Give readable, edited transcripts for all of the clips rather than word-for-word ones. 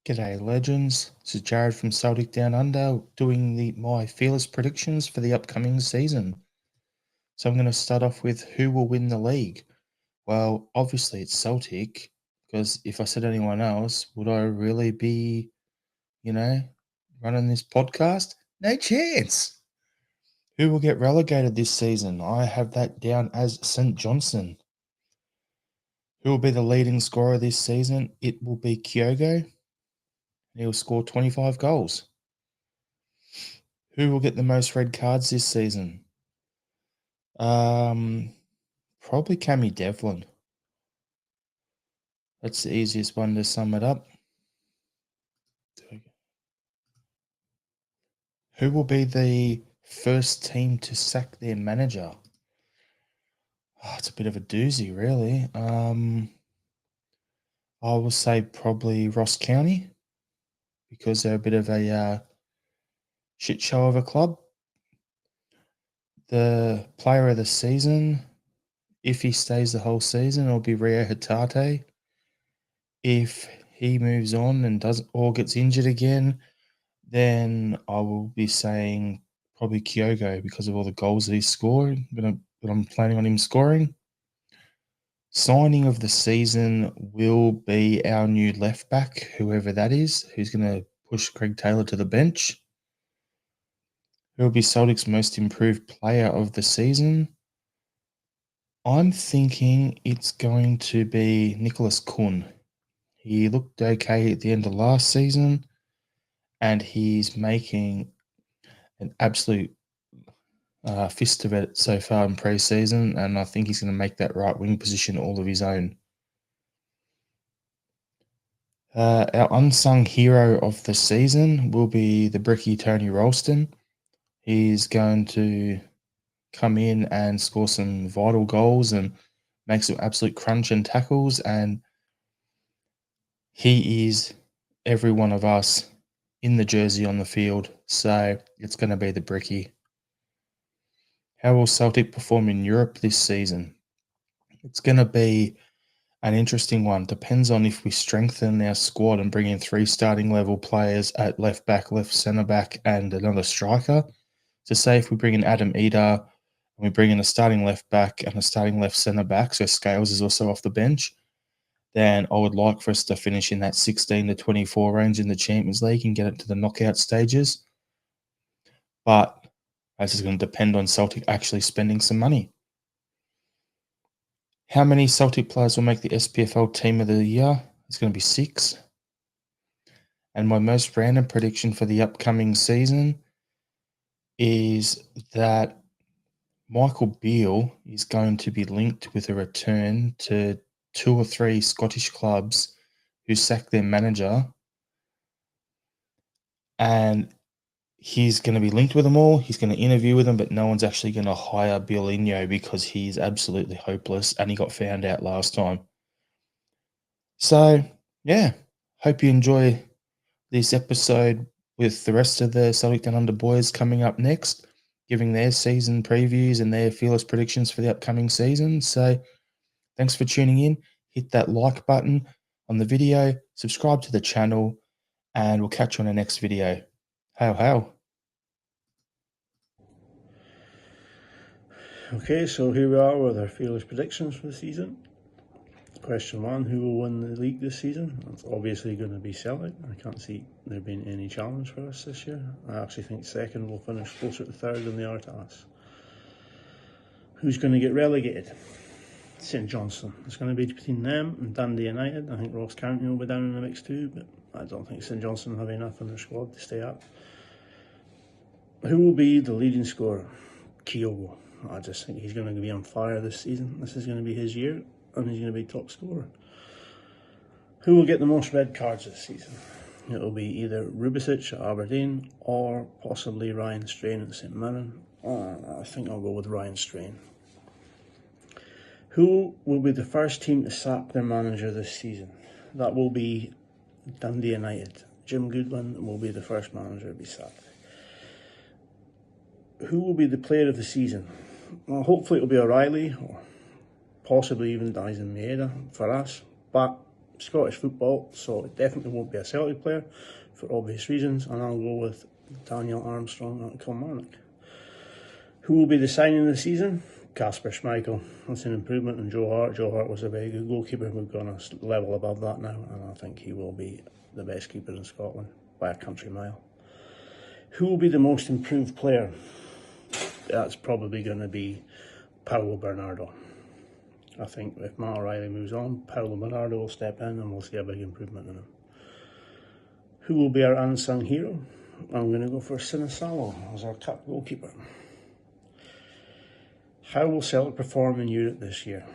G'day legends, this is Jared from Celtic Down Under doing my fearless predictions for the upcoming season. So I'm going to start off with who will win the league. Well, obviously it's Celtic, because if I said anyone else, would I really be, you know, running this podcast? No chance. Who will get relegated this season? I have that down as St. Johnstone. Who will be the leading scorer this season? It will be Kyogo. He'll score 25 goals. Who will get the most red cards this season? Um, Probably Cammy Devlin. That's the easiest one to sum it up. Who will be the first team to sack their manager? Oh, it's a bit of a doozy, really. I will say probably Ross County, because they're a bit of a shit show of a club. The player of the season, if he stays the whole season, will be Rio Hatate. If he moves on and doesn't or gets injured again, then I will be saying probably Kyogo, because of all the goals that he's scoring. But I'm planning on him scoring. Signing of the season will be our new left back, whoever that is, who's going to push Craig Taylor to the bench. Who will be Celtic's most improved player of the season? I'm thinking it's going to be Nicholas Kuhn. He looked okay at the end of last season, and he's making an absolute fist of it so far in pre-season, and I think he's going to make that right wing position all of his own. Our unsung hero of the season will be the Bricky Tony Ralston. He's going to come in and score some vital goals and make some absolute crunch and tackles, and he is every one of us in the jersey on the field, so it's going to be the Bricky. How will Celtic perform in Europe this season? It's going to be an interesting one. Depends on if we strengthen our squad and bring in 3 starting level players at left back, left centre back, and another striker. So, say if we bring in Adam Eder and we bring in a starting left back and a starting left centre back, so Scales is also off the bench, then I would like for us to finish in that 16 to 24 range in the Champions League and get it to the knockout stages. But this is going to depend on Celtic actually spending some money. How many Celtic players will make the SPFL Team of the Year? It's going to be 6. And my most random prediction for the upcoming season is that Michael Beale is going to be linked with a return to 2 or 3 Scottish clubs who sacked their manager. And he's going to be linked with them all. He's going to interview with them, but no one's actually going to hire Bielinho because he's absolutely hopeless and he got found out last time. So, yeah, hope you enjoy this episode with the rest of the Celtic Down Under boys coming up next, giving their season previews and their fearless predictions for the upcoming season. So, thanks for tuning in. Hit that like button on the video, subscribe to the channel, and we'll catch you on the next video. How. Okay, so here we are with our fearless predictions for the season. Question 1, who will win the league this season? It's obviously going to be Celtic. I can't see there being any challenge for us this year. I actually think second will finish closer to third than they are to us. Who's going to get relegated? St Johnstone. It's going to be between them and Dundee United. I think Ross County will be down in the mix too, but I don't think St Johnstone will have enough in their squad to stay up. Who will be the leading scorer? Kyogo. I just think he's going to be on fire this season. This is going to be his year, and he's going to be top scorer. Who will get the most red cards this season? It will be either Rubicic at Aberdeen or possibly Ryan Strain at St Mirren. I think I'll go with Ryan Strain. Who will be the first team to sack their manager this season? That will be Dundee United. Jim Goodwin will be the first manager to be sacked. Who will be the player of the season? Well, hopefully it'll be O'Reilly or possibly even Dyson Maeda for us, but Scottish football, so it definitely won't be a Celtic player for obvious reasons, and I'll go with Daniel Armstrong and Kilmarnock. Who will be the signing of the season? Kasper Schmeichel. That's an improvement on Joe Hart. Joe Hart was a very good goalkeeper. We've gone a level above that now, and I think he will be the best keeper in Scotland by a country mile. Who will be the most improved player? That's probably going to be Paulo Bernardo. I think if Matt O'Reilly moves on, Paulo Bernardo will step in and we'll see a big improvement in him. Who will be our unsung hero? I'm going to go for Sinisalo as our top goalkeeper. How will Celtic perform in Europe this year?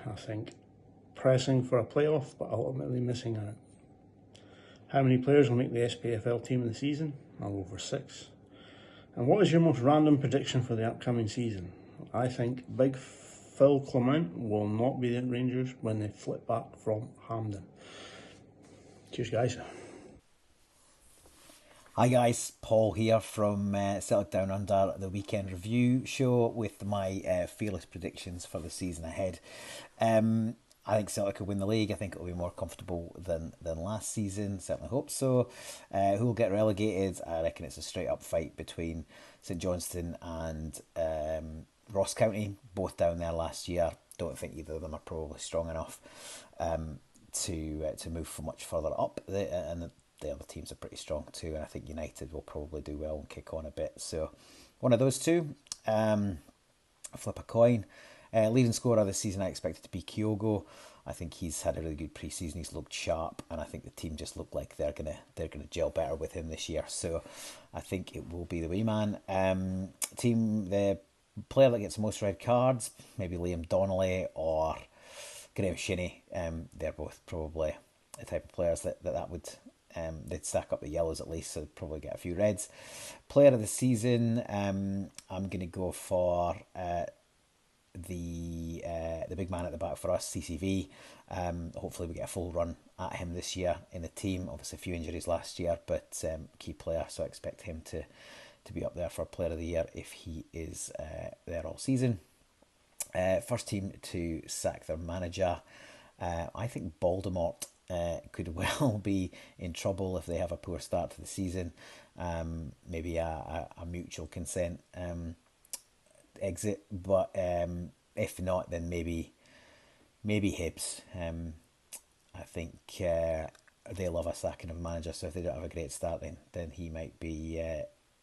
I think pressing for a playoff, but ultimately missing out. How many players will make the SPFL team of the season? I'll go for 6. And what is your most random prediction for the upcoming season? I think Big Phil Clement will not be at Rangers when they flip back from Hampden. Cheers, guys. Hi guys, Paul here from Celtic Down Under, the weekend review show with my fearless predictions for the season ahead. I think Celtic will win the league. I think it will be more comfortable than last season. Certainly hope so. Who will get relegated? I reckon it's a straight up fight between St Johnstone and Ross County, both down there last year. Don't think either of them are probably strong enough to move much further up. And the other teams are pretty strong too, and I think United will probably do well and kick on a bit. So one of those two. Flip a coin. Leading scorer this season I expected to be Kyogo. I think he's had a really good pre-season. He's looked sharp, and I think the team just look like they're gonna gel better with him this year. So I think it will be the wee man. The player that gets most red cards, maybe Liam Donnelly or Graham Shinney. They're both probably the type of players that would. They'd stack up the yellows at least, so they'd probably get a few reds. Player of the season, I'm going to go for the big man at the back for us, CCV. Hopefully we get a full run at him this year in the team. Obviously a few injuries last year, but key player, so I expect him to be up there for player of the year if he is there all season. First team to sack their manager. I think Baltimore could well be in trouble if they have a poor start to the season. Maybe a mutual consent exit, but if not, then maybe Hibs. I think they love a sacking of a manager, so if they don't have a great start, then he might be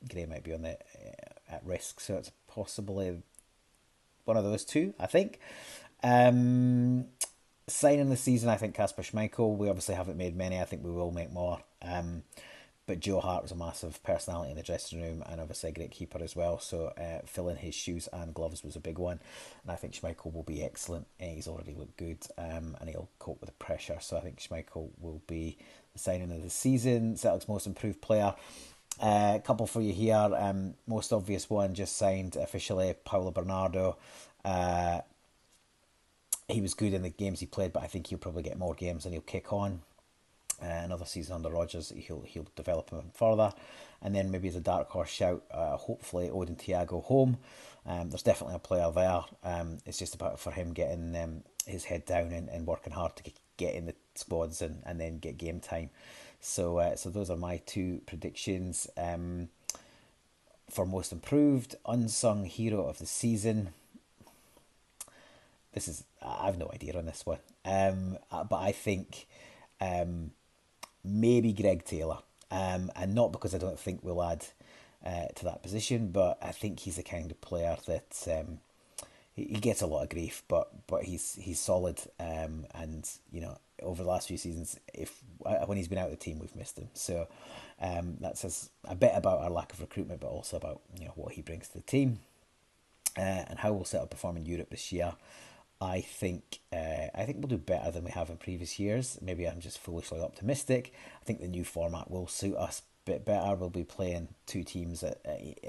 Gray might be on the at risk. So it's possibly one of those two, I think. Signing the season, I think Kasper Schmeichel. We obviously haven't made many. I think we will make more. But Joe Hart was a massive personality in the dressing room, and obviously a great keeper as well. So filling his shoes and gloves was a big one. And I think Schmeichel will be excellent. He's already looked good, and he'll cope with the pressure. So I think Schmeichel will be the signing of the season. Celtic's most improved player. A couple for you here. Most obvious one, just signed officially, Paulo Bernardo. He was good in the games he played, but I think he'll probably get more games and he'll kick on. Another season under Rodgers, he'll develop him further. And then maybe as a dark horse shout, hopefully Odin Thiago home. There's definitely a player there. It's just about for him getting his head down and working hard to get in the squads and then get game time. So those are my two predictions. For most improved, unsung hero of the season. I have no idea on this one. But I think maybe Greg Taylor. And not because I don't think we'll add to that position, but I think he's the kind of player that he gets a lot of grief, but he's solid. And you know, over the last few seasons, when he's been out of the team, we've missed him. So that says a bit about our lack of recruitment, but also about what he brings to the team. And how we'll set up perform in Europe this year. I think we'll do better than we have in previous years. Maybe I'm just foolishly optimistic. I think the new format will suit us a bit better. We'll be playing two teams at,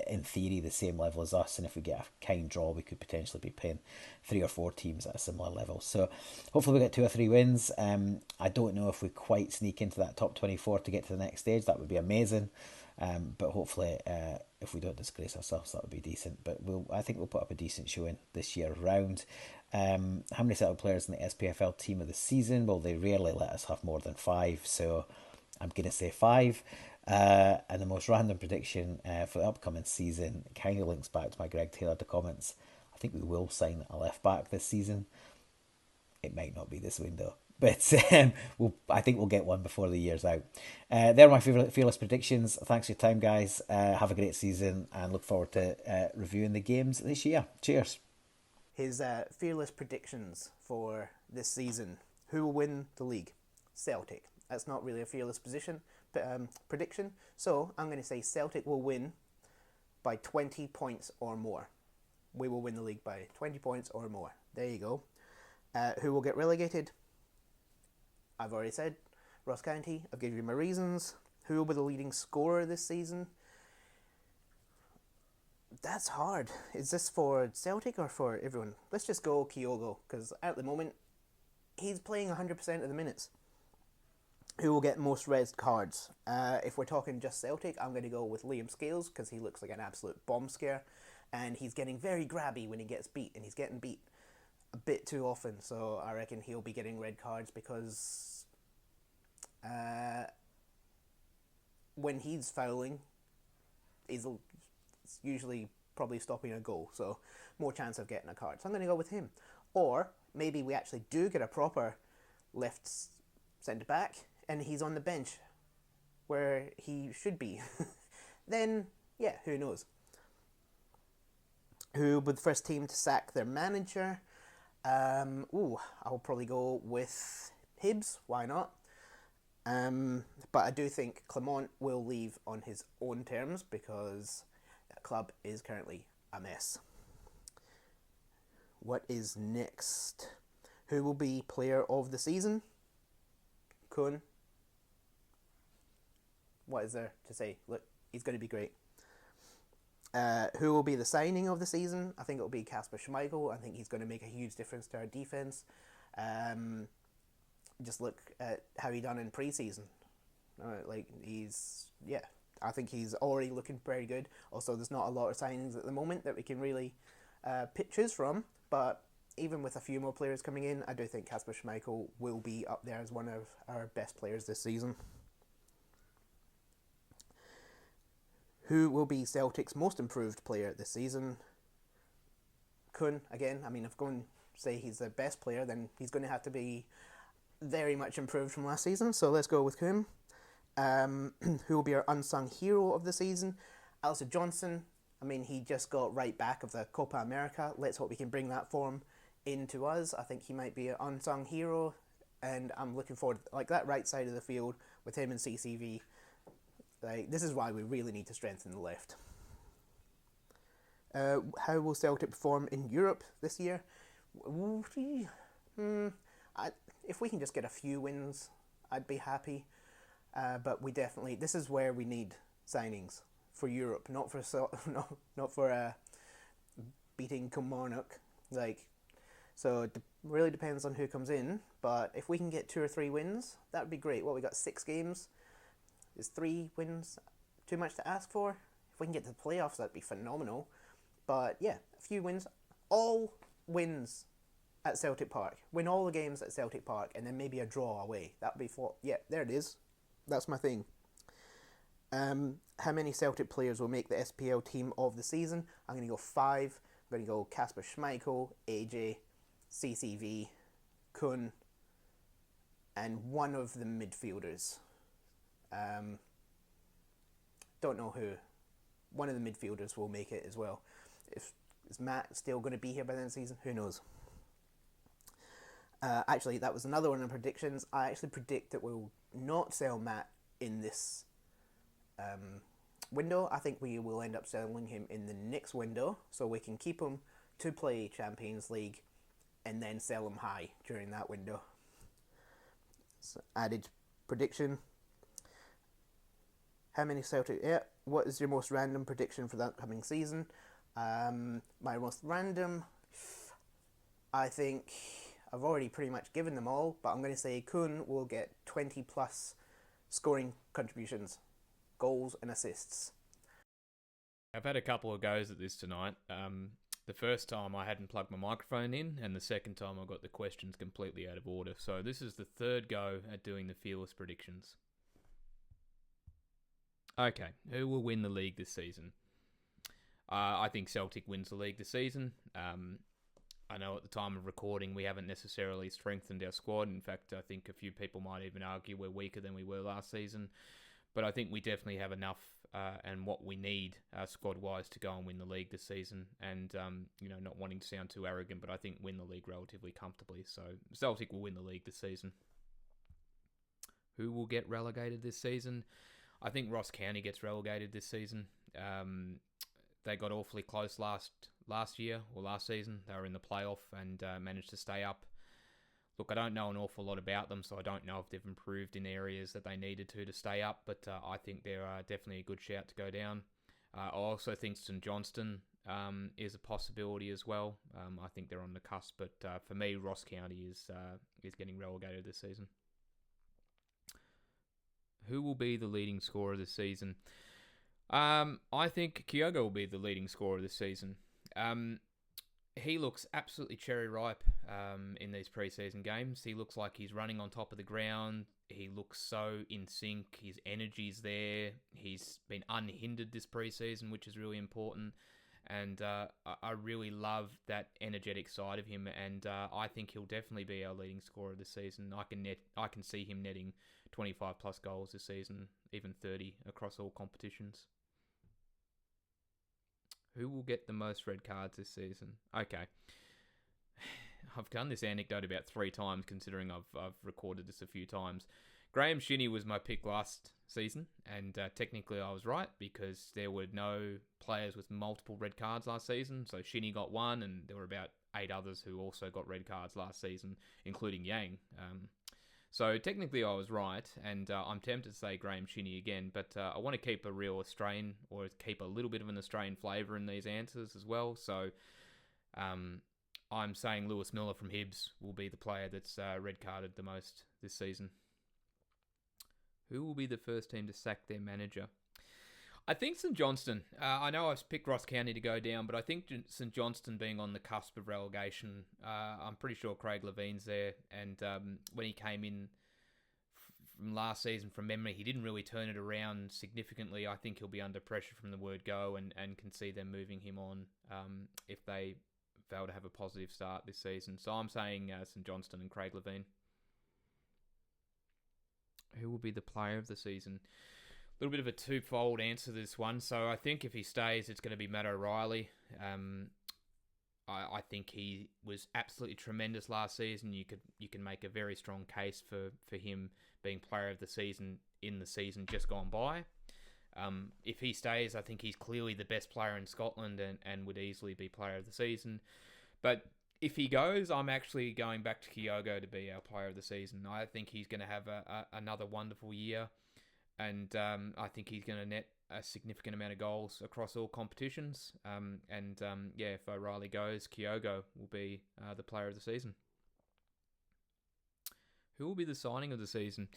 in theory, the same level as us, and if we get a kind draw, we could potentially be playing 3 or 4 teams at a similar level. So hopefully we get 2 or 3 wins. I don't know if we quite sneak into that top 24 to get to the next stage. That would be amazing. But hopefully if we don't disgrace ourselves, that would be decent. But I think we'll put up a decent showing this year round. How many Celtic players in the SPFL team of the season? Well, they rarely let us have more than 5, so I'm going to say 5. And the most random prediction for the upcoming season kind of links back to my Greg Taylor comments. I think we will sign a left back this season. It might not be this window, but I think we'll get one before the year's out. They're my fearless predictions. Thanks for your time, guys. Have a great season and look forward to reviewing the games this year. Cheers. His fearless predictions for this season. Who will win the league? Celtic. That's not really a fearless prediction. So I'm going to say Celtic will win by 20 points or more. We will win the league by 20 points or more. There you go. Who will get relegated? I've already said Ross County. I've given you my reasons. Who will be the leading scorer this season? That's hard. Is this for Celtic or for everyone? Let's just go Kyogo, because at the moment, he's playing 100% of the minutes. Who will get most red cards? If we're talking just Celtic, I'm going to go with Liam Scales, because he looks like an absolute bomb scare, and he's getting very grabby when he gets beat, and he's getting beat a bit too often, so I reckon he'll be getting red cards because when he's fouling, he's usually probably stopping a goal, so more chance of getting a card. So I'm going to go with him. Or maybe we actually do get a proper left centre back and he's on the bench where he should be. Then, yeah, who knows? Who would the first team to sack their manager? I'll probably go with Hibs. Why not? But I do think Clement will leave on his own terms because that club is currently a mess. What is next? Who will be player of the season? Kun. What is there to say? Look, he's going to be great. Who will be the signing of the season? I think it will be Kasper Schmeichel. I think he's going to make a huge difference to our defence. Just look at how he done in pre-season. I think he's already looking very good. Also, there's not a lot of signings at the moment that we can really choose from. But even with a few more players coming in, I do think Kasper Schmeichel will be up there as one of our best players this season. Who will be Celtic's most improved player this season? Kun, again. I mean, if I'm going to say he's the best player, then he's going to have to be very much improved from last season. So let's go with Kun. Who will be our unsung hero of the season? Alistair Johnson. I mean, he just got right back of the Copa America. Let's hope we can bring that form into us. I think he might be an unsung hero, and I'm looking forward to that right side of the field with him and CCV. This is why we really need to strengthen the left. How will Celtic perform in Europe this year? If we can just get a few wins, I'd be happy. But this is where we need signings for Europe, not for beating Kilmarnock. So it really depends on who comes in. But if we can get 2 or 3 wins, that would be great. We got 6 games. Is 3 wins too much to ask for? If we can get to the playoffs, that'd be phenomenal. But yeah, a few wins. All wins at Celtic Park. Win all the games at Celtic Park, and then maybe a draw away. That'd be yeah, there it is. That's my thing. How many Celtic players will make the SPL team of the season? I'm going to go 5. I'm going to go Kasper Schmeichel, AJ, CCV, Kun, and one of the midfielders. Don't know who. One of the midfielders will make it as well. Is Matt still going to be here by the end of the season? Who knows? Actually, that was another one of the predictions. I actually predict that we'll not sell Matt in this window. I think we will end up selling him in the next window, so we can keep him to play Champions League and then sell him high during that window. So added prediction. How many Celtic... Yeah, what is your most random prediction for the upcoming season? My most random... I think I've already pretty much given them all, but I'm going to say Kun will get 20 plus scoring contributions, goals and assists. I've had a couple of goes at this tonight. The first time I hadn't plugged my microphone in, and the second time I got the questions completely out of order. So this is the third go at doing the fearless predictions. Okay, who will win the league this season? I think Celtic wins the league this season. I know at the time of recording we haven't necessarily strengthened our squad. In fact, I think a few people might even argue we're weaker than we were last season. But I think we definitely have enough and what we need squad-wise to go and win the league this season. And, not wanting to sound too arrogant, but I think win the league relatively comfortably. So Celtic will win the league this season. Who will get relegated this season? I think Ross County gets relegated this season. They got awfully close last season. They were in the playoff and managed to stay up. Look, I don't know an awful lot about them, so I don't know if they've improved in areas that they needed to stay up, but I think they're definitely a good shout to go down. I also think St Johnstone is a possibility as well. I think they're on the cusp, but for me, Ross County is getting relegated this season. Who will be the leading scorer this season? I think Kyogo will be the leading scorer this season. He looks absolutely cherry ripe in these preseason games. He looks like he's running on top of the ground. He looks so in sync. His energy's there. He's been unhindered this preseason, which is really important. And I really love that energetic side of him. And I think he'll definitely be our leading scorer this season. I can see him netting 25 plus goals this season, even 30 across all competitions. Who will get the most red cards this season? Okay. I've done this anecdote about 3 times, considering I've recorded this a few times. Graham Shinnie was my pick last season, and technically I was right, because there were no players with multiple red cards last season. So Shinnie got 1, and there were about 8 others who also got red cards last season, including Yang. So technically I was right, and I'm tempted to say Graham Shinnie again, but I want to keep a real Australian, or keep a little bit of an Australian flavour in these answers as well. So I'm saying Lewis Miller from Hibs will be the player that's red carded the most this season. Who will be the first team to sack their manager? I think St Johnstone. I know I've picked Ross County to go down, but I think St Johnstone being on the cusp of relegation, I'm pretty sure Craig Levine's there. And when he came in from last season, from memory, he didn't really turn it around significantly. I think he'll be under pressure from the word go, and can see them moving him on if they fail to have a positive start this season. So I'm saying St Johnstone and Craig Levine. Who will be the player of the season? A little bit of a twofold answer to this one. So I think if he stays, it's going to be Matt O'Reilly. I think he was absolutely tremendous last season. You can make a very strong case for him being player of the season in the season just gone by. If he stays, I think he's clearly the best player in Scotland and would easily be player of the season. But if he goes, I'm actually going back to Kyogo to be our player of the season. I think he's going to have another wonderful year. And I think he's going to net a significant amount of goals across all competitions. If O'Reilly goes, Kyogo will be the player of the season. Who will be the signing of the season?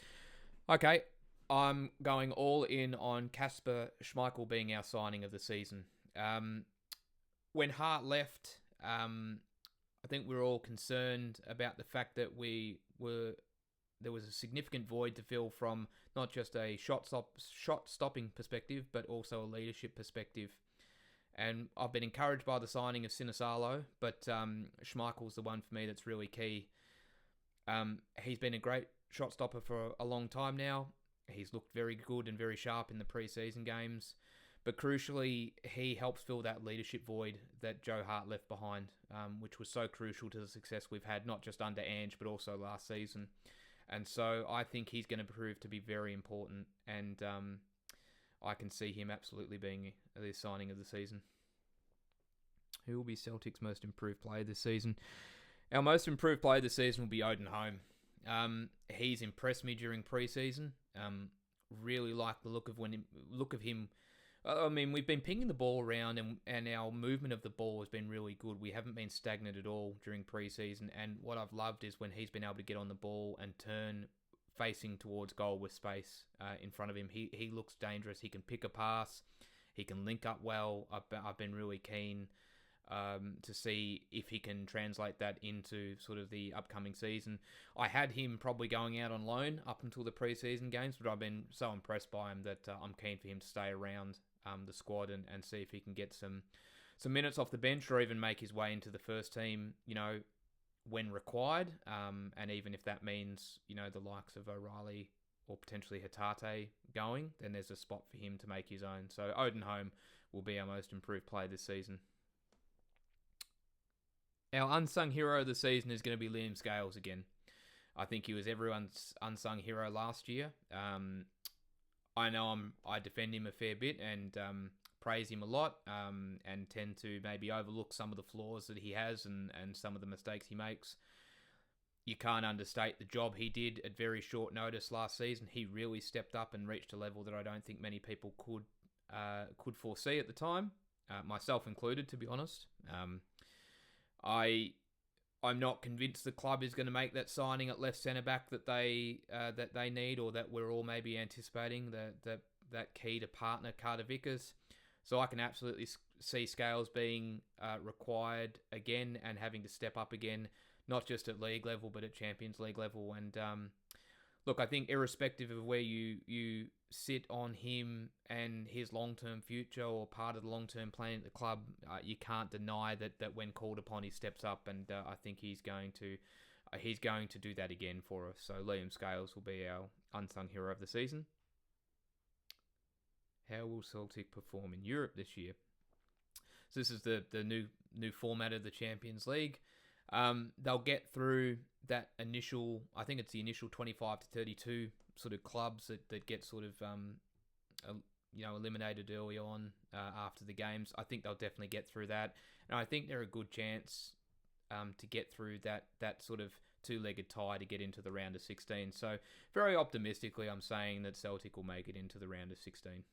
Okay, I'm going all in on Kasper Schmeichel being our signing of the season. When Hart left, I think we were all concerned about the fact that there was a significant void to fill from not just a shot-stopping perspective, but also a leadership perspective. And I've been encouraged by the signing of Sinisalo, but Schmeichel's the one for me that's really key. He's been a great shot-stopper for a long time now. He's looked very good and very sharp in the pre-season games. But crucially, he helps fill that leadership void that Joe Hart left behind, which was so crucial to the success we've had, not just under Ange, but also last season. And so I think he's going to prove to be very important, and I can see him absolutely being the signing of the season. Who will be Celtic's most improved player this season? Our most improved player this season will be Odin Holm. He's impressed me during pre-season. Really like the look of him. I mean, we've been pinging the ball around, and our movement of the ball has been really good. We haven't been stagnant at all during pre-season, and what I've loved is when he's been able to get on the ball and turn facing towards goal with space in front of him. He looks dangerous. He can pick a pass. He can link up well. I've been really keen to see if he can translate that into sort of the upcoming season. I had him probably going out on loan up until the preseason games, but I've been so impressed by him that I'm keen for him to stay around the squad and see if he can get some minutes off the bench or even make his way into the first team, when required. And even if that means, the likes of O'Reilly or potentially Hatate going, then there's a spot for him to make his own. So Odenholm will be our most improved player this season. Our unsung hero of the season is going to be Liam Scales again. I think he was everyone's unsung hero last year. I know I defend him a fair bit and praise him a lot, and tend to maybe overlook some of the flaws that he has and some of the mistakes he makes. You can't understate the job he did at very short notice last season. He really stepped up and reached a level that I don't think many people could foresee at the time, myself included, to be honest. I'm not convinced the club is going to make that signing at left centre back that they need, or that we're all maybe anticipating, that key to partner Carter Vickers. So I can absolutely see Scales being required again and having to step up again, not just at league level but at Champions League level. And look, I think irrespective of where you sit on him and his long-term future or part of the long-term plan at the club, you can't deny that when called upon he steps up, and I think he's going to do that again for us. So Liam Scales will be our unsung hero of the season. How will Celtic perform in Europe this year? So this is the new format of the Champions League. They'll get through that initial, I think it's the initial 25 to 32 sort of clubs that get sort of eliminated early on after the games. I think they'll definitely get through that, and I think they're a good chance to get through that sort of two-legged tie to get into the round of 16. So very optimistically, I'm saying that Celtic will make it into the round of 16.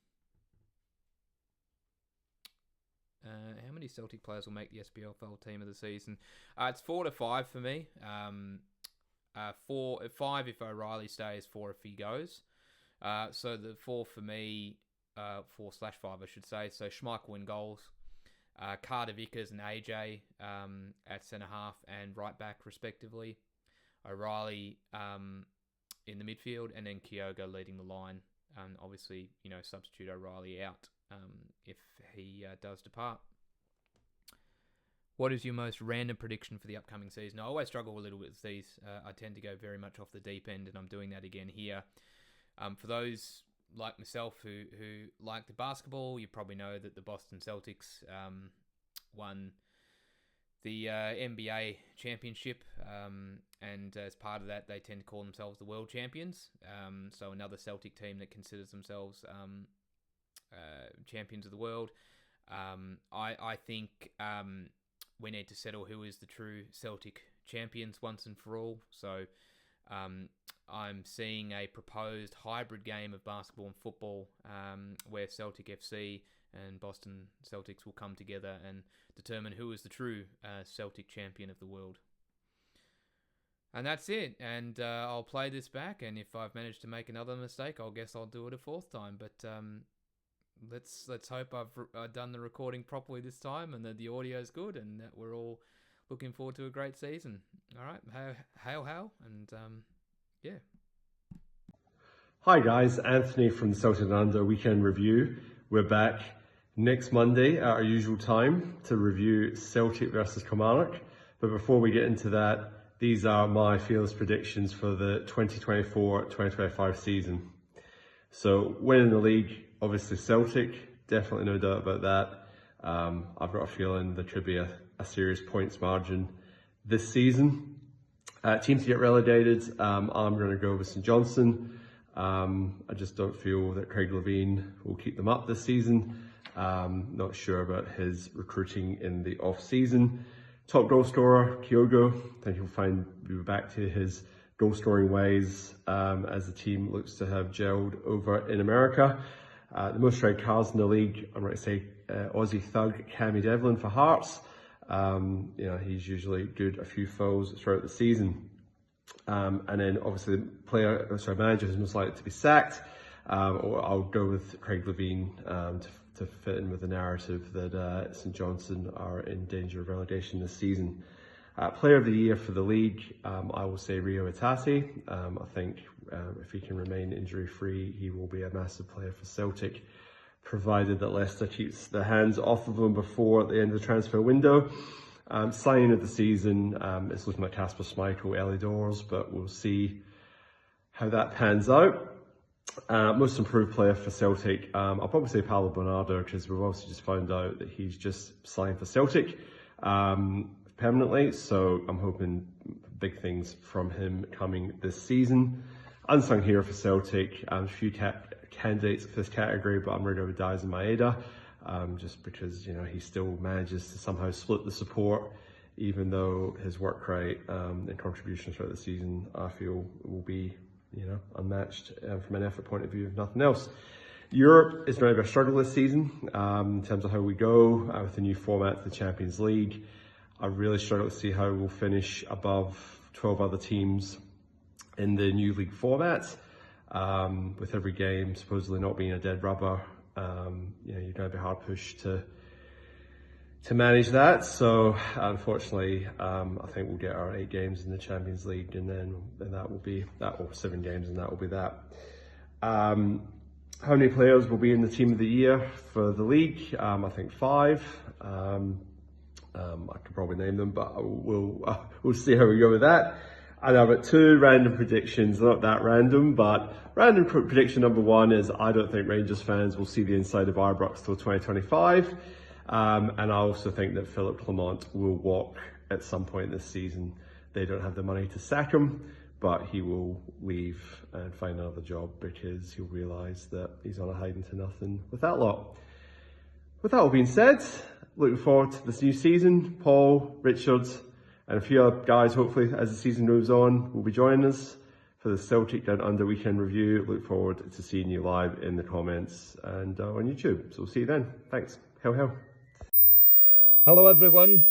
How many Celtic players will make the SPFL team of the season? It's 4 to 5 for me. 5 if O'Reilly stays, 4 if he goes. So the 4 for me, 4/5 I should say. So Schmeichel in goals, Carter Vickers and AJ at centre half and right back respectively. O'Reilly in the midfield, and then Kyogo leading the line. Obviously, substitute O'Reilly out if he does depart. What is your most random prediction for the upcoming season? I always struggle a little bit with these. I tend to go very much off the deep end, and I'm doing that again here. For those like myself who like the basketball, you probably know that the Boston Celtics won the NBA championship, and as part of that, they tend to call themselves the world champions. So another Celtic team that considers themselves champions of the world. I think we need to settle who is the true Celtic champions once and for all. So I'm seeing a proposed hybrid game of basketball and football where Celtic FC and Boston Celtics will come together and determine who is the true Celtic champion of the world. And that's it. And I'll play this back, and if I've managed to make another mistake, I'll do it a fourth time. But let's hope I've done the recording properly this time, and that the audio is good, and that we're all looking forward to a great season. All right, hail, and yeah. Hi guys, Anthony from the Celtic Down Under Weekend Review. We're back next Monday at our usual time to review Celtic versus Kilmarnock. But before we get into that, these are my fearless predictions for the 2024-2025 season. So winning the league, obviously Celtic, definitely no doubt about that. I've got a feeling there could be a serious points margin this season. Teams to get relegated, I'm going to go with St Johnstone. I just don't feel that Craig Levein will keep them up this season. Not sure about his recruiting in the off-season. Top goal scorer, Kyogo. I think he'll be back to his goal-scoring ways as the team looks to have gelled over in America. The most red cards in the league, I'm going to say Aussie thug Cammy Devlin for Hearts. He's usually good a few fouls throughout the season. And then obviously the manager who's most likely to be sacked. Or I'll go with Craig Levein to fit in with the narrative that St Johnstone are in danger of relegation this season. Player of the year for the league, I will say Rio Itati. I think if he can remain injury free, he will be a massive player for Celtic, provided that Leicester keeps their hands off of him before the end of the transfer window. Signing of the season, it's looking like Kasper Schmeichel early doors, but we'll see how that pans out. Most improved player for Celtic, I'll probably say Paulo Bernardo, because we've obviously just found out that he's just signed for Celtic permanently, so I'm hoping big things from him coming this season. Unsung hero for Celtic, a few candidates for this category, but I'm going to go with Daizen Maeda, just because he still manages to somehow split the support, even though his work rate and contributions throughout the season I feel will be unmatched from an effort point of view, if nothing else. Europe is going to be a struggle this season in terms of how we go with the new format for the Champions League. I really struggle to see how we'll finish above 12 other teams in the new league format. With every game supposedly not being a dead rubber, you're going to be hard pushed to manage that. So unfortunately, I think we'll get our 8 games in the Champions League, and then that will be that, or 7 games, and that will be that. How many players will be in the team of the year for the league? I think 5. I could probably name them, but we'll see how we go with that. And I've got 2 random predictions, not that random, but random prediction number 1 is I don't think Rangers fans will see the inside of Ibrox till 2025. And I also think that Philippe Clement will walk at some point this season. They don't have the money to sack him, but he will leave and find another job because he'll realise that he's on a hiding to nothing with that lot. With that all being said, looking forward to this new season. Paul, Richard, and a few other guys, hopefully, as the season moves on, will be joining us for the Celtic Down Under weekend review. Look forward to seeing you live in the comments and on YouTube. So we'll see you then. Thanks. Hail, hail. Hello everyone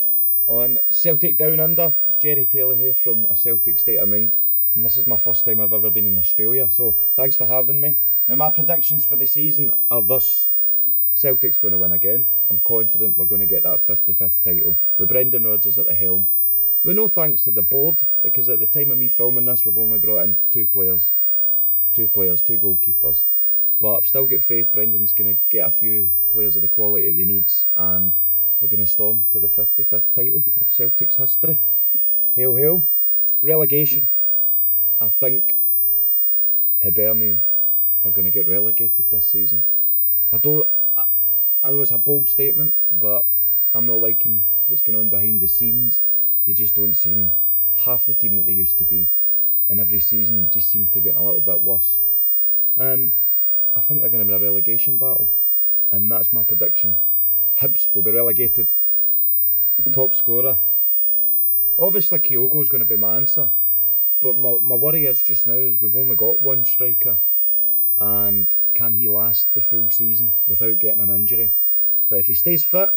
on Celtic Down Under. It's Jerry Taylor here from A Celtic State of Mind, and this is my first time I've ever been in Australia, so thanks for having me. Now my predictions for the season are thus: Celtic's going to win again. I'm confident we're going to get that 55th title with Brendan Rodgers at the helm. With no thanks to the board, because at the time of me filming this we've only brought in 2 goalkeepers, but I've still got faith Brendan's going to get a few players of the quality that he needs, and we're going to storm to the 55th title of Celtic's history. Hail, hail. Relegation. I think Hibernian are going to get relegated this season. I know it's a bold statement, but I'm not liking what's going on behind the scenes. They just don't seem half the team that they used to be. And every season it just seems to get a little bit worse. And I think they're going to be a relegation battle. And that's my prediction. Hibs will be relegated. Top scorer. Obviously Kyogo's going to be my answer. But my worry is just now is we've only got 1 striker. And can he last the full season without getting an injury? But if he stays fit,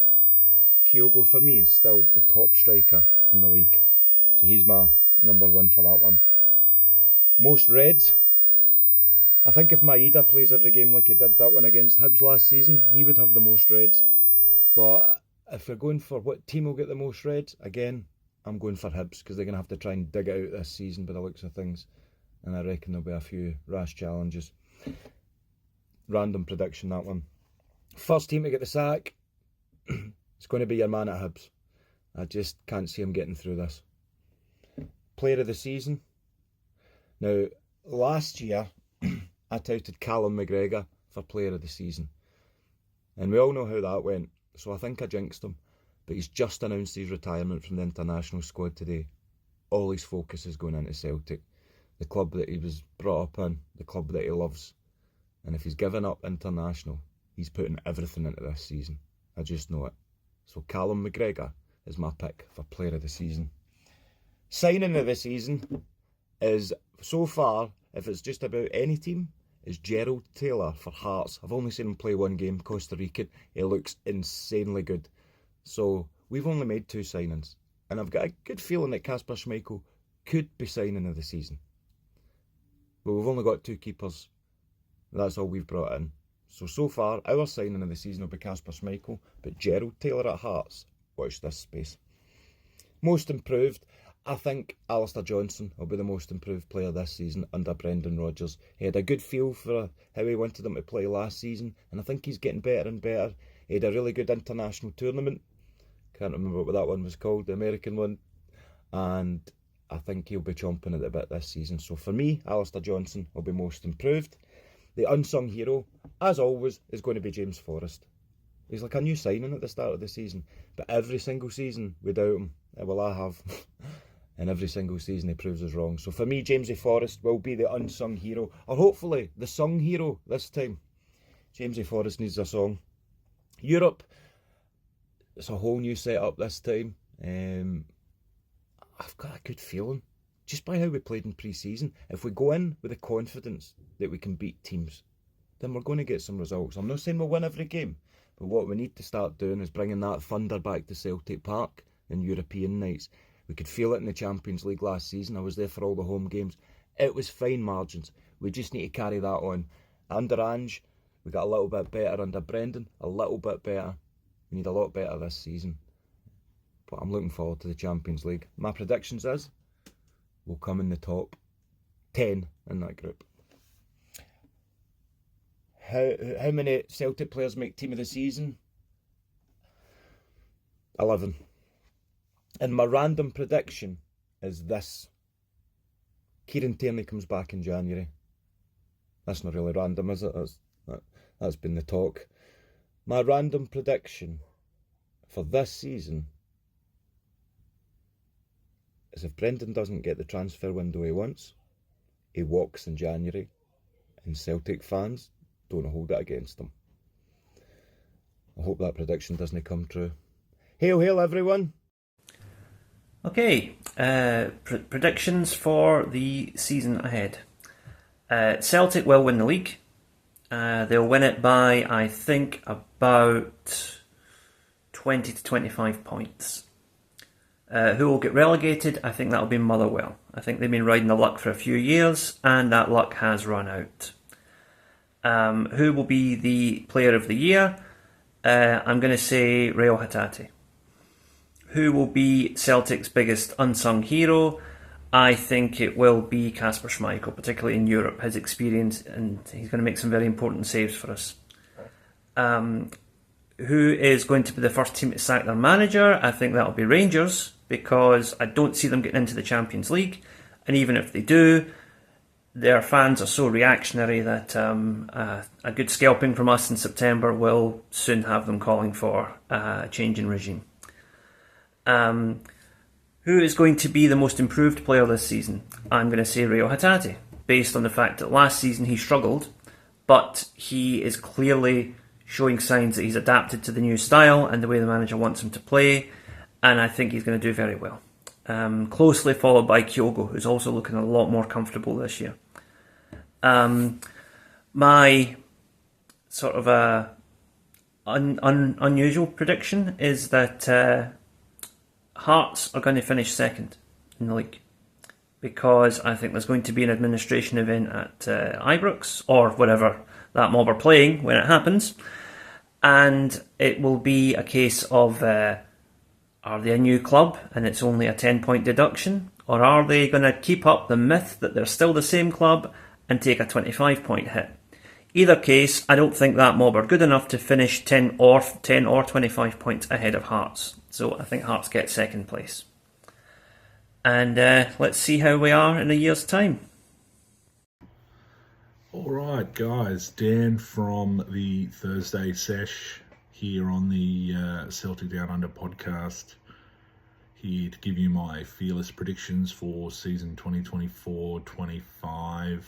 Kyogo for me is still the top striker in the league. So he's my number 1 for that one. Most reds. I think if Maeda plays every game like he did that one against Hibs last season, he would have the most reds. But if you're going for what team will get the most reds, again, I'm going for Hibs, because they're going to have to try and dig it out this season by the looks of things. And I reckon there'll be a few rash challenges. Random prediction, that one. First team to get the sack, it's going to be your man at Hibs. I just can't see him getting through this. Player of the season. Now, last year, I touted Callum McGregor for player of the season. And we all know how that went, so I think I jinxed him. But he's just announced his retirement from the international squad today. All his focus is going into Celtic, the club that he was brought up in, the club that he loves. And if he's given up international, he's putting everything into this season. I just know it. So Callum McGregor is my pick for player of the season. Signing of the season is, so far, if it's just about any team, is Gerald Taylor for Hearts. I've only seen him play 1 game, Costa Rican. He looks insanely good. So we've only made 2 signings. And I've got a good feeling that Kasper Schmeichel could be signing of the season. But we've only got 2 keepers. That's all we've brought in. So far, our signing of the season will be Kasper Schmeichel, but Gerald Taylor at Hearts, watch this space. Most improved, I think Alistair Johnson will be the most improved player this season under Brendan Rodgers. He had a good feel for how he wanted him to play last season, and I think he's getting better and better. He had a really good international tournament. Can't remember what that one was called, the American one. And I think he'll be chomping at the bit this season. So for me, Alistair Johnson will be most improved. The unsung hero, as always, is going to be James Forrest. He's like a new signing at the start of the season. But every single season without him, well, I have. And every single season he proves us wrong. So for me, Jamesy Forrest will be the unsung hero. Or hopefully the sung hero this time. Jamesy Forrest needs a song. Europe, it's a whole new setup this time. I've got a good feeling, just by how we played in pre-season, if we go in with the confidence that we can beat teams, then we're going to get some results. I'm not saying we'll win every game, but what we need to start doing is bringing that thunder back to Celtic Park in European nights. We could feel it in the Champions League last season. I was there for all the home games. It was fine margins. We just need to carry that on. Under Ange, we got a little bit better. Under Brendan, a little bit better. We need a lot better this season. But I'm looking forward to the Champions League. My predictions is we'll come in the top 10 in that group. How many Celtic players make team of the season? 11. And my random prediction is this. Kieran Tierney comes back in January. That's not really random, is it? That's been the talk. My random prediction for this season is if Brendan doesn't get the transfer window he wants, he walks in January, and Celtic fans don't hold it against him. I hope that prediction doesn't come true. Hail, hail, everyone! Okay, predictions for the season ahead. Celtic will win the league. They'll win it by, I think, about 20 to 25 points. Who will get relegated? I think that'll be Motherwell. I think they've been riding the luck for a few years, and that luck has run out. Who will be the player of the year? I'm going to say Reo Hatate. Who will be Celtic's biggest unsung hero? I think it will be Kasper Schmeichel, particularly in Europe. His experience, and he's going to make some very important saves for us. Who is going to be the first team to sack their manager? I think that'll be Rangers, because I don't see them getting into the Champions League. And even if they do, their fans are so reactionary that a good scalping from us in September will soon have them calling for a change in regime. Who is going to be the most improved player this season? I'm going to say Reo Hatate, based on the fact that last season he struggled, but he is clearly showing signs that he's adapted to the new style and the way the manager wants him to play, and I think he's going to do very well. Closely followed by Kyogo, who's also looking a lot more comfortable this year. My sort of unusual prediction is that Hearts are going to finish second in the league, because I think there's going to be an administration event at Ibrox, or whatever that mob are playing when it happens, and it will be a case of are they a new club and it's only a 10-point deduction, or are they going to keep up the myth that they're still the same club and take a 25-point hit? Either case, I don't think that mob are good enough to finish 10 or 25 points ahead of Hearts. So I think Hearts get second place. And let's see how we are in a year's time. All right, guys. Dan from the Thursday Sesh here on the Celtic Down Under podcast. Here to give you my fearless predictions for season 2024-25.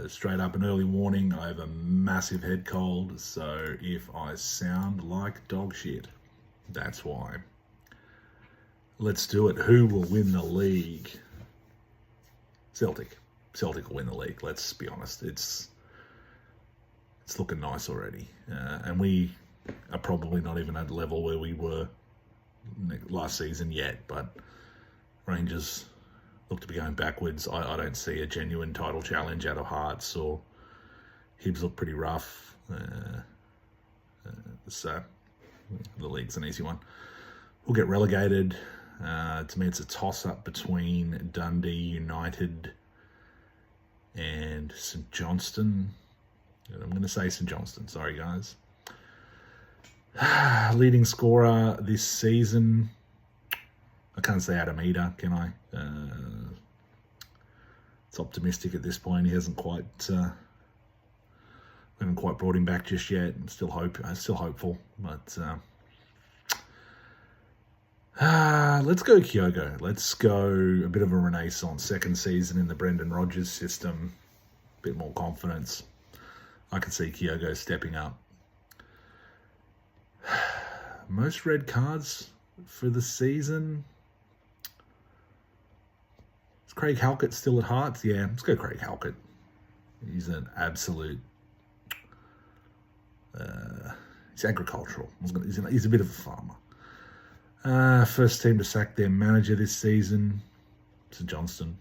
Straight up an early warning, I have a massive head cold, so if I sound like dog shit, that's why. Let's do it. Who will win the league? Celtic. Celtic will win the league, let's be honest. It's looking nice already. And we are probably not even at the level where we were last season yet, but Rangers look to be going backwards. I don't see a genuine title challenge out of Hearts or Hibs look pretty rough. So the league's an easy one. We'll get relegated. To me, it's a toss-up between Dundee United and St Johnstone. I'm going to say St Johnstone. Sorry, guys. Leading scorer this season. I can't say Adam Eder, can I? It's optimistic at this point. He hasn't quite... we haven't quite brought him back just yet. I'm still hopeful, but let's go Kyogo. Let's go a bit of a renaissance. Second season in the Brendan Rodgers system. A bit more confidence. I can see Kyogo stepping up. Most red cards for the season. Is Craig Halkett still at Hearts? Yeah, let's go Craig Halkett. He's an absolute... he's agricultural. He's a bit of a farmer. First team to sack their manager this season, St Johnstone.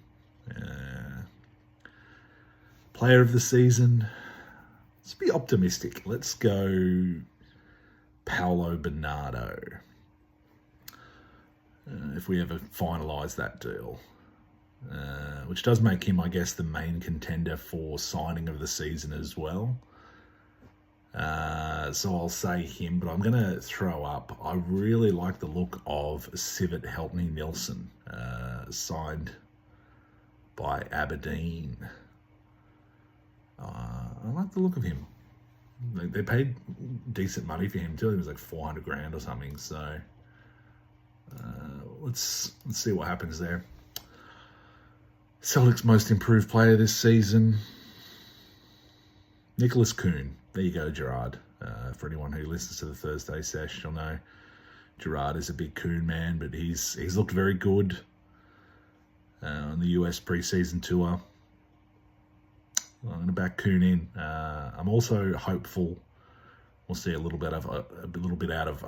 Player of the season, let's be optimistic. Let's go Paolo Bernardo. If we ever finalise that deal. Which does make him, I guess, the main contender for signing of the season as well. So I'll say him, but I'm going to throw up. I really like the look of Sivert Heltney Nilsson, signed by Aberdeen. I like the look of him. They paid decent money for him too. It was like 400 grand or something. So let's see what happens there. Celtic's most improved player this season, Nicholas Kuhn. There you go, Gerard. For anyone who listens to the Thursday sesh, you'll know Gerard is a big Kuhn man, but he's looked very good on the US preseason tour. I'm going to back Kuhn in. I'm also hopeful we'll see a little bit out of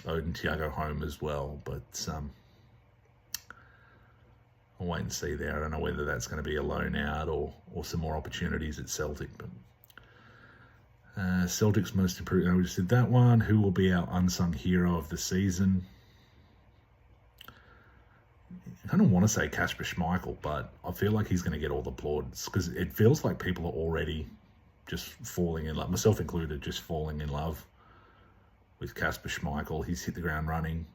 Odin Thiago home as well, but I'll wait and see there. I don't know whether that's going to be a loan out or some more opportunities at Celtic, but. Celtic's most improved. We just did that one. Who will be our unsung hero of the season? I kind of want to say Kasper Schmeichel, but I feel like he's going to get all the plaudits because it feels like people are already just falling in love, myself included, just falling in love with Kasper Schmeichel. He's hit the ground running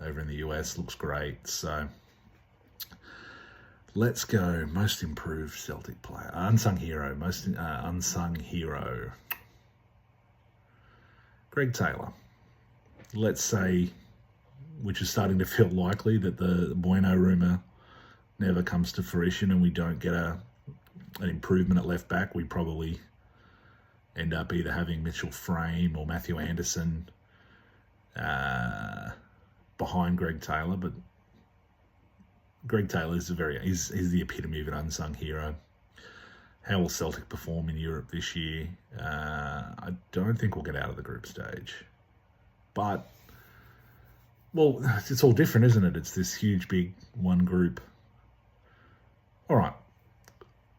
over in the US. Looks great. So let's go. Most improved Celtic player. Unsung hero. Most unsung hero. Greg Taylor. Let's say, which is starting to feel likely, that the Bueno rumour never comes to fruition and we don't get an improvement at left back. We probably end up either having Mitchell Frame or Matthew Anderson behind Greg Taylor. But Greg Taylor is he's the epitome of an unsung hero. How will Celtic perform in Europe this year? I don't think we'll get out of the group stage. But, well, it's all different, isn't it? It's this huge, big one group. All right.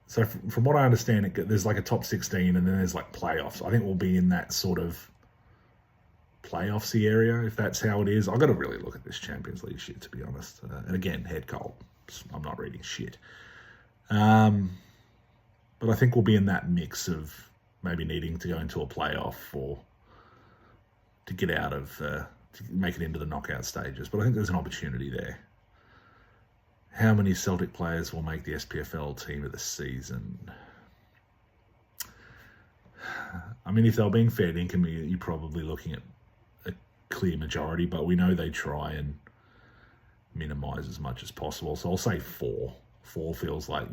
So from what I understand, there's like a top 16 and then there's like playoffs. I think we'll be in that sort of playoffsy area, if that's how it is. I've got to really look at this Champions League shit, to be honest. And again, head cold. I'm not reading shit. But I think we'll be in that mix of maybe needing to go into a playoff or to get out of, to make it into the knockout stages. But I think there's an opportunity there. How many Celtic players will make the SPFL team of the season? I mean, if they were being fair dinkum, you're probably looking at a clear majority, but we know they try and minimise as much as possible. So I'll say 4. 4 feels like,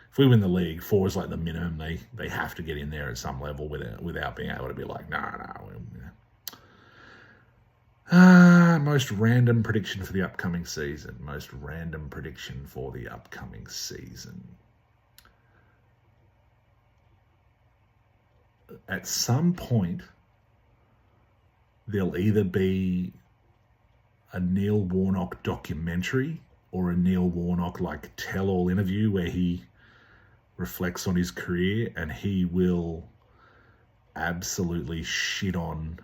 if we win the league, 4 is like the minimum. They have to get in there at some level without being able to be like, no. Most random prediction for the upcoming season. Most random prediction for the upcoming season. At some point, there'll either be a Neil Warnock documentary or a Neil Warnock tell-all interview where he reflects on his career, and he will absolutely shit on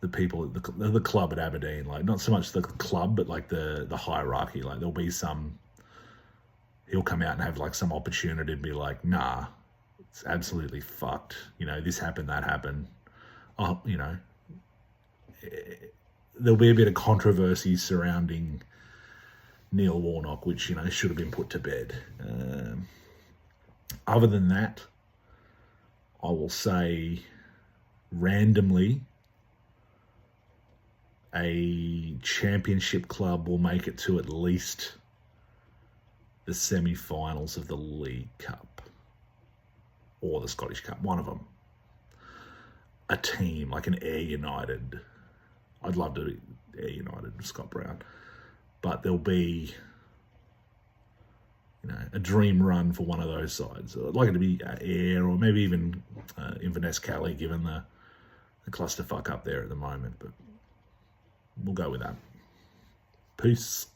the people at the club at Aberdeen. Like, not so much the club, but like the hierarchy. Like, there'll be he'll come out and have like some opportunity to be like, nah, it's absolutely fucked. You know, this happened, that happened. Oh, you know, there'll be a bit of controversy surrounding Neil Warnock, which, you know, should have been put to bed. Other than that, I will say randomly a championship club will make it to at least the semi-finals of the League Cup or the Scottish Cup, one of them. A team like an Ayr United. I'd love to be Ayr United with Scott Brown. But there'll be, you know, a dream run for one of those sides. I'd like it to be Ayr, or maybe even Inverness Cali, given the clusterfuck up there at the moment. But we'll go with that. Peace.